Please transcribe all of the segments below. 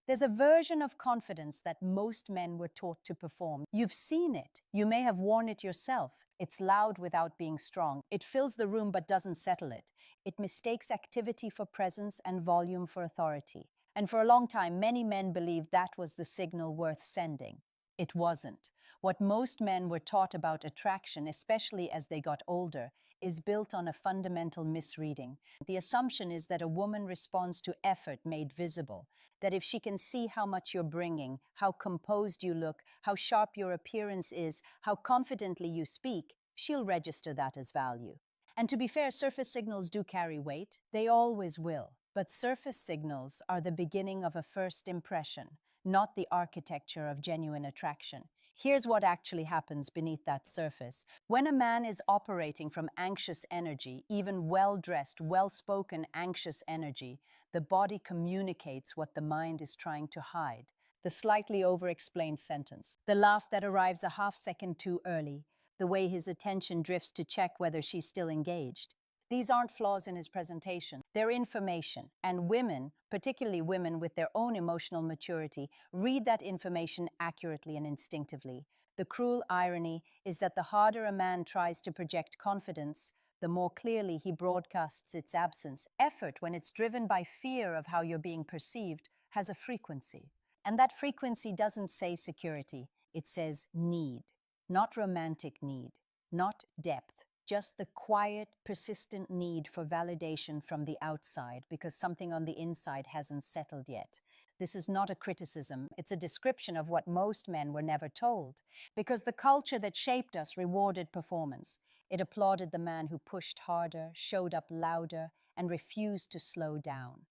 There's a version of confidence that most men were taught to perform. You've seen it. You may have worn it yourself. It's loud without being strong. It fills the room but doesn't settle it. It mistakes activity for presence and volume for authority. And for a long time, many men believed that was the signal worth sending. It wasn't. What most men were taught about attraction, especially as they got older, is built on a fundamental misreading. The assumption is that a woman responds to effort made visible, that if she can see how much you're bringing, how composed you look, how sharp your appearance is, how confidently you speak, she'll register that as value. And to be fair, surface signals do carry weight. They always will. But surface signals are the beginning of a first impression, not the architecture of genuine attraction. Here's what actually happens beneath that surface. When a man is operating from anxious energy, even well-dressed, well-spoken anxious energy, the body communicates what the mind is trying to hide. The slightly over-explained sentence, the laugh that arrives a half-second too early, the way his attention drifts to check whether she's still engaged. These aren't flaws in his presentation. They're information. And women, particularly women with their own emotional maturity, read that information accurately and instinctively. The cruel irony is that the harder a man tries to project confidence, the more clearly he broadcasts its absence. Effort, when it's driven by fear of how you're being perceived, has a frequency. And that frequency doesn't say security. It says need. Not romantic need, not depth. Just the quiet, persistent need for validation from the outside because something on the inside hasn't settled yet. This is not a criticism, it's a description of what most men were never told. Because the culture that shaped us rewarded performance. It applauded the man who pushed harder, showed up louder, and refused to slow down.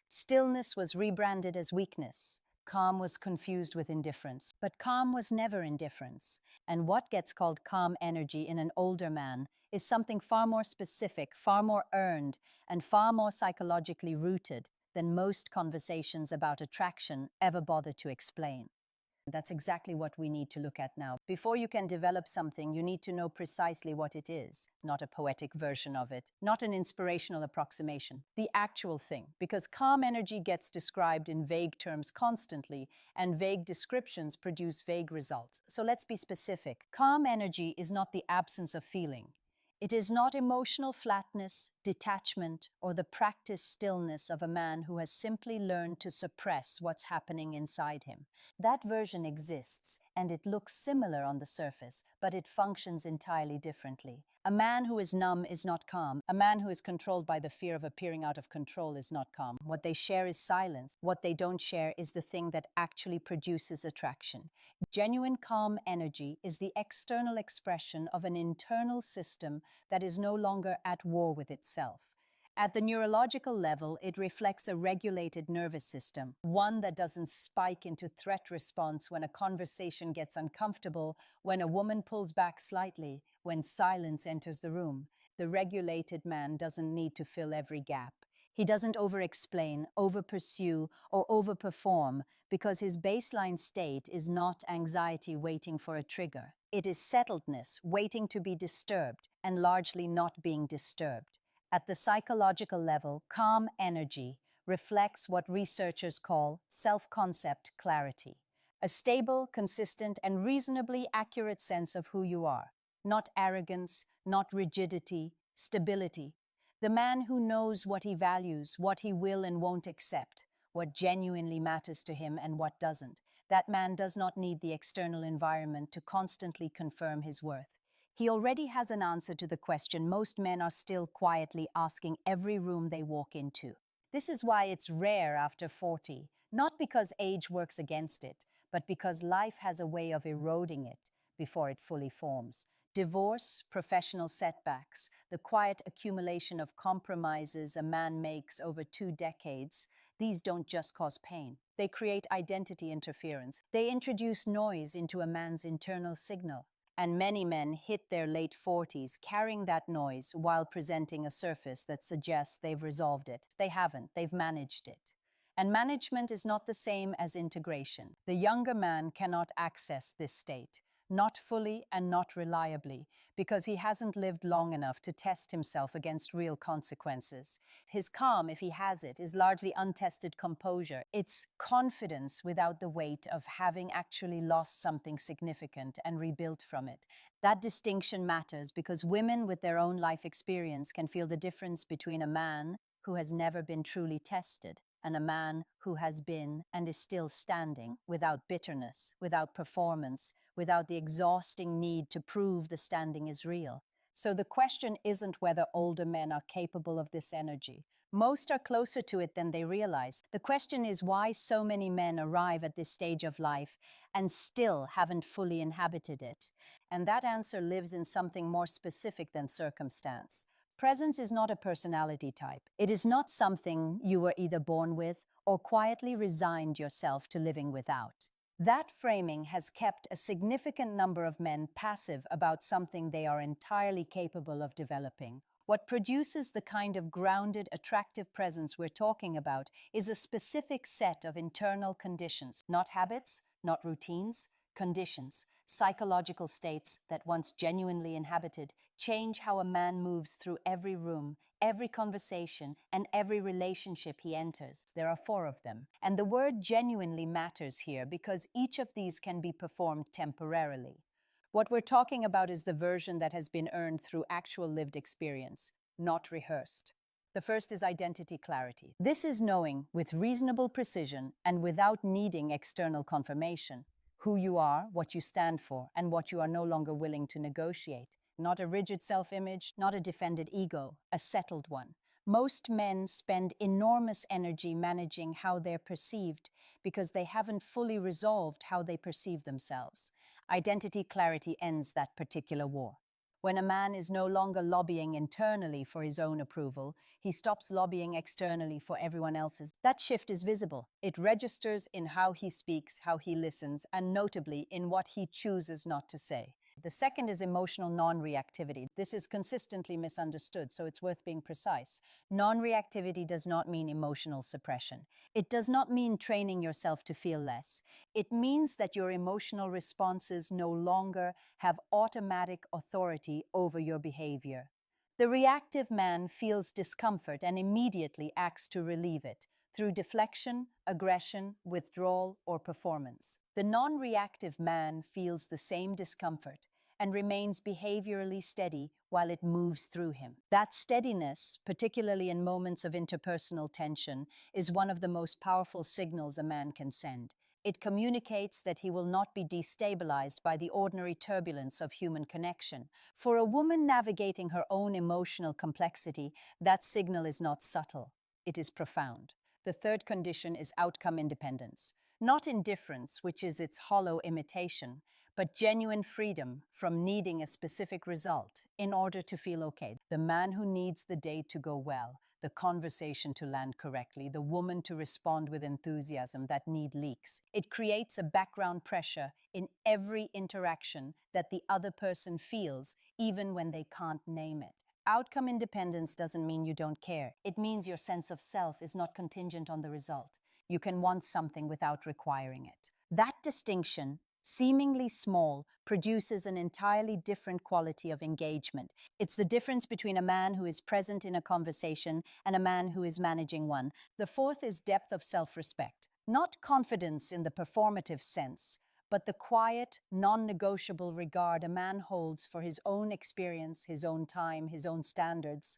Stillness was rebranded as weakness. Calm was confused with indifference, but calm was never indifference. And what gets called calm energy in an older man is something far more specific, far more earned, and far more psychologically rooted than most conversations about attraction ever bother to explain. That's exactly what we need to look at now. Before you can develop something, you need to know precisely what it is, not a poetic version of it, not an inspirational approximation, the actual thing. Because calm energy gets described in vague terms constantly, and vague descriptions produce vague results. So let's be specific. Calm energy is not the absence of feeling. It is not emotional flatness, detachment, or the practiced stillness of a man who has simply learned to suppress what's happening inside him. That version exists, and it looks similar on the surface, but it functions entirely differently. A man who is numb is not calm. A man who is controlled by the fear of appearing out of control is not calm. What they share is silence. What they don't share is the thing that actually produces attraction. Genuine calm energy is the external expression of an internal system that is no longer at war with itself. At the neurological level, it reflects a regulated nervous system, one that doesn't spike into threat response when a conversation gets uncomfortable, when a woman pulls back slightly, when silence enters the room. The regulated man doesn't need to fill every gap. He doesn't over-explain, over-pursue, or over-perform because his baseline state is not anxiety waiting for a trigger. It is settledness waiting to be disturbed and largely not being disturbed. At the psychological level, calm energy reflects what researchers call self-concept clarity, a stable, consistent, and reasonably accurate sense of who you are. Not arrogance, not rigidity, stability. The man who knows what he values, what he will and won't accept, what genuinely matters to him and what doesn't. That man does not need the external environment to constantly confirm his worth. He already has an answer to the question most men are still quietly asking every room they walk into. This is why it's rare after 40, not because age works against it, but because life has a way of eroding it before it fully forms. Divorce, professional setbacks, the quiet accumulation of compromises a man makes over 2 decades, these don't just cause pain. They create identity interference. They introduce noise into a man's internal signal. And many men hit their late 40s carrying that noise while presenting a surface that suggests they've resolved it. They haven't, they've managed it. And management is not the same as integration. The younger man cannot access this state not fully and not reliably, because he hasn't lived long enough to test himself against real consequences. His calm, if he has it, is largely untested composure. It's confidence without the weight of having actually lost something significant and rebuilt from it. That distinction matters because women with their own life experience can feel the difference between a man who has never been truly tested and a man who has been and is still standing without bitterness, without performance, without the exhausting need to prove the standing is real. So the question isn't whether older men are capable of this energy. Most are closer to it than they realize. The question is why so many men arrive at this stage of life and still haven't fully inhabited it. And that answer lives in something more specific than circumstance. Presence is not a personality type. It is not something you were either born with or quietly resigned yourself to living without. That framing has kept a significant number of men passive about something they are entirely capable of developing. What produces the kind of grounded, attractive presence we're talking about is a specific set of internal conditions, not habits, not routines, conditions, psychological states that, once genuinely inhabited, change how a man moves through every room, every conversation, and every relationship he enters. There are 4 of them. And the word genuinely matters here because each of these can be performed temporarily. What we're talking about is the version that has been earned through actual lived experience, not rehearsed. The first is identity clarity. This is knowing with reasonable precision and without needing external confirmation who you are, what you stand for, and what you are no longer willing to negotiate. Not a rigid self-image, not a defended ego, a settled one. Most men spend enormous energy managing how they're perceived because they haven't fully resolved how they perceive themselves. Identity clarity ends that particular war. When a man is no longer lobbying internally for his own approval, he stops lobbying externally for everyone else's. That shift is visible. It registers in how he speaks, how he listens, and notably in what he chooses not to say. The second is emotional non-reactivity. This is consistently misunderstood, so it's worth being precise. Non-reactivity does not mean emotional suppression. It does not mean training yourself to feel less. It means that your emotional responses no longer have automatic authority over your behavior. The reactive man feels discomfort and immediately acts to relieve it through deflection, aggression, withdrawal, or performance. The non-reactive man feels the same discomfort and remains behaviorally steady while it moves through him. That steadiness, particularly in moments of interpersonal tension, is one of the most powerful signals a man can send. It communicates that he will not be destabilized by the ordinary turbulence of human connection. For a woman navigating her own emotional complexity, that signal is not subtle, it is profound. The third condition is outcome independence. Not indifference, which is its hollow imitation, but genuine freedom from needing a specific result in order to feel okay. The man who needs the day to go well, the conversation to land correctly, the woman to respond with enthusiasm that need leaks. It creates a background pressure in every interaction that the other person feels, even when they can't name it. Outcome independence doesn't mean you don't care. It means your sense of self is not contingent on the result. You can want something without requiring it. That distinction, seemingly small, produces an entirely different quality of engagement. It's the difference between a man who is present in a conversation and a man who is managing one. The fourth is depth of self-respect. Not confidence in the performative sense, but the quiet, non-negotiable regard a man holds for his own experience, his own time, his own standards.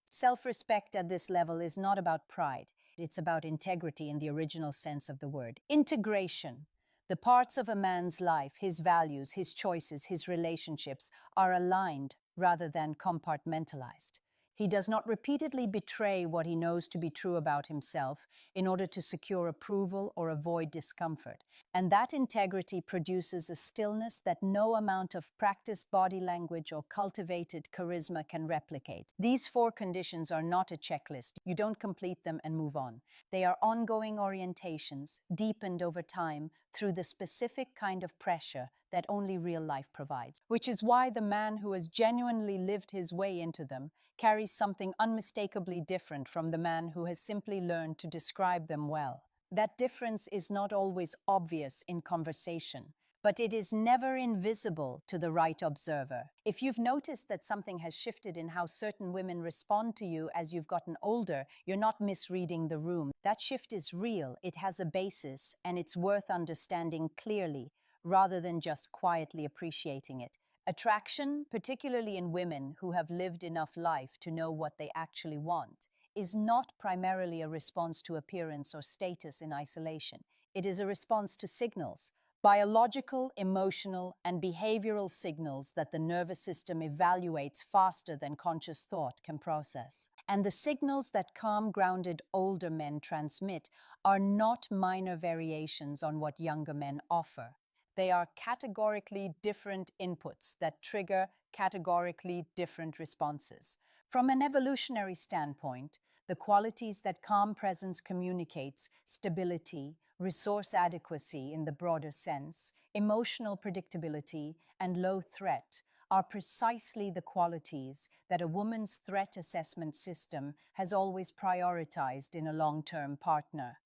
Self-respect at this level is not about pride. It's about integrity in the original sense of the word. Integration. The parts of a man's life, his values, his choices, his relationships, are aligned rather than compartmentalized. He does not repeatedly betray what he knows to be true about himself in order to secure approval or avoid discomfort. And that integrity produces a stillness that no amount of practiced body language or cultivated charisma can replicate. These 4 conditions are not a checklist. You don't complete them and move on. They are ongoing orientations, deepened over time through the specific kind of pressure that only real life provides. Which is why the man who has genuinely lived his way into them carries something unmistakably different from the man who has simply learned to describe them well. That difference is not always obvious in conversation, but it is never invisible to the right observer. If you've noticed that something has shifted in how certain women respond to you as you've gotten older, you're not misreading the room. That shift is real, it has a basis, and it's worth understanding clearly rather than just quietly appreciating it. Attraction, particularly in women who have lived enough life to know what they actually want, is not primarily a response to appearance or status in isolation. It is a response to signals, biological, emotional, and behavioral signals that the nervous system evaluates faster than conscious thought can process. And the signals that calm, grounded older men transmit are not minor variations on what younger men offer. They are categorically different inputs that trigger categorically different responses. From an evolutionary standpoint, the qualities that calm presence communicates, stability, resource adequacy in the broader sense, emotional predictability, and low threat, are precisely the qualities that a woman's threat assessment system has always prioritized in a long-term partner.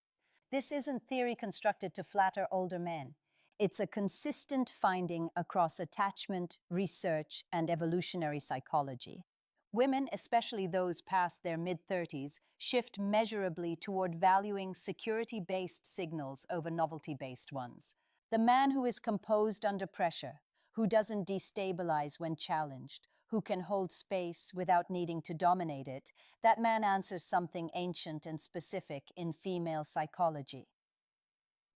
This isn't theory constructed to flatter older men. It's a consistent finding across attachment, research, and evolutionary psychology. Women, especially those past their mid-30s, shift measurably toward valuing security-based signals over novelty-based ones. The man who is composed under pressure, who doesn't destabilize when challenged, who can hold space without needing to dominate it, that man answers something ancient and specific in female psychology.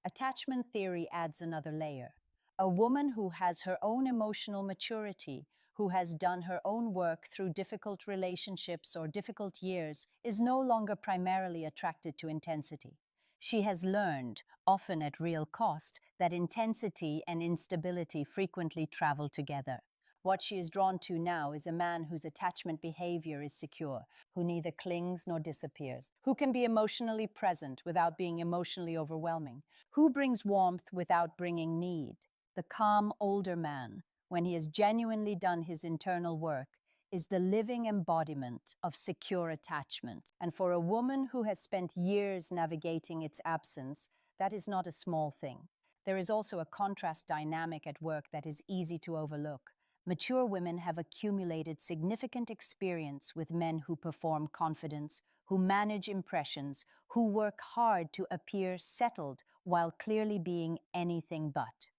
Attachment theory adds another layer. A woman who has her own emotional maturity, who has done her own work through difficult relationships or difficult years, is no longer primarily attracted to intensity. She has learned, often at real cost, that intensity and instability frequently travel together. What she is drawn to now is a man whose attachment behavior is secure, who neither clings nor disappears, who can be emotionally present without being emotionally overwhelming, who brings warmth without bringing need. The calm older man, when he has genuinely done his internal work, is the living embodiment of secure attachment. And for a woman who has spent years navigating its absence, that is not a small thing. There is also a contrast dynamic at work that is easy to overlook. Mature women have accumulated significant experience with men who perform confidence, who manage impressions, who work hard to appear settled while clearly being anything but.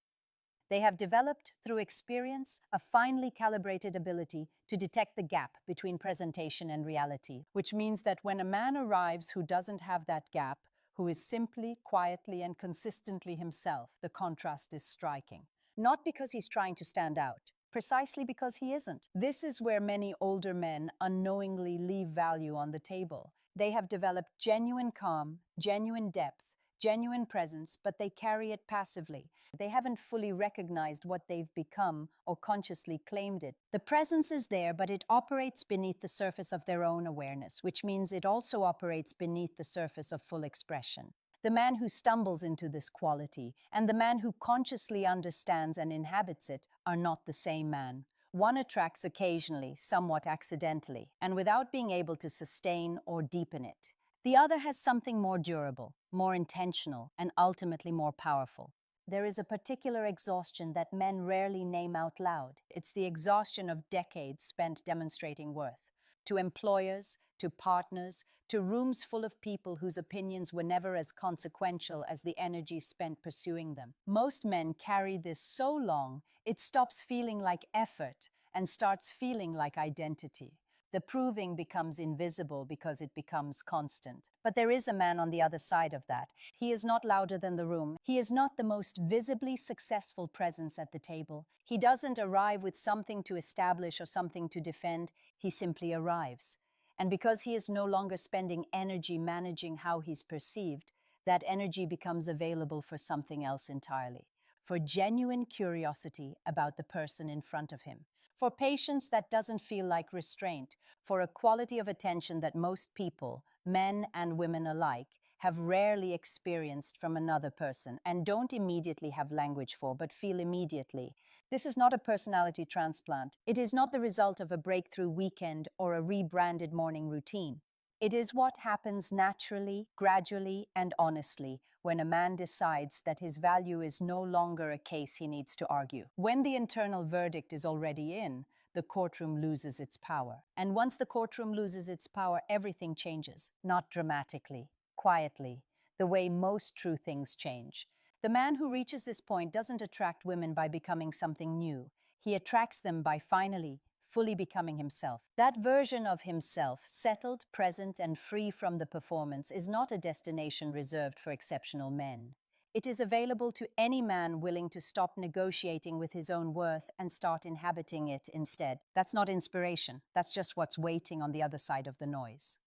They have developed, through experience, a finely calibrated ability to detect the gap between presentation and reality, which means that when a man arrives who doesn't have that gap, who is simply, quietly, and consistently himself, the contrast is striking. Not because he's trying to stand out, precisely because he isn't. This is where many older men unknowingly leave value on the table. They have developed genuine calm, genuine depth, genuine presence, but they carry it passively. They haven't fully recognized what they've become or consciously claimed it. The presence is there, but it operates beneath the surface of their own awareness, which means it also operates beneath the surface of full expression. The man who stumbles into this quality and the man who consciously understands and inhabits it are not the same man. One attracts occasionally, somewhat accidentally, and without being able to sustain or deepen it. The other has something more durable, more intentional, and ultimately more powerful. There is a particular exhaustion that men rarely name out loud. It's the exhaustion of decades spent demonstrating worth. To employers, to partners, to rooms full of people whose opinions were never as consequential as the energy spent pursuing them. Most men carry this so long, it stops feeling like effort and starts feeling like identity. The proving becomes invisible because it becomes constant. But there is a man on the other side of that. He is not louder than the room. He is not the most visibly successful presence at the table. He doesn't arrive with something to establish or something to defend. He simply arrives. And because he is no longer spending energy managing how he's perceived, that energy becomes available for something else entirely. For genuine curiosity about the person in front of him. For patience that doesn't feel like restraint, for a quality of attention that most people, men and women alike, have rarely experienced from another person and don't immediately have language for, but feel immediately. This is not a personality transplant. It is not the result of a breakthrough weekend or a rebranded morning routine. It is what happens naturally, gradually, and honestly when a man decides that his value is no longer a case he needs to argue. When the internal verdict is already in, the courtroom loses its power. And once the courtroom loses its power, everything changes, not dramatically, quietly, the way most true things change. The man who reaches this point doesn't attract women by becoming something new. He attracts them by finally, fully becoming himself. That version of himself, settled, present, and free from the performance, is not a destination reserved for exceptional men. It is available to any man willing to stop negotiating with his own worth and start inhabiting it instead. That's not inspiration. That's just what's waiting on the other side of the noise.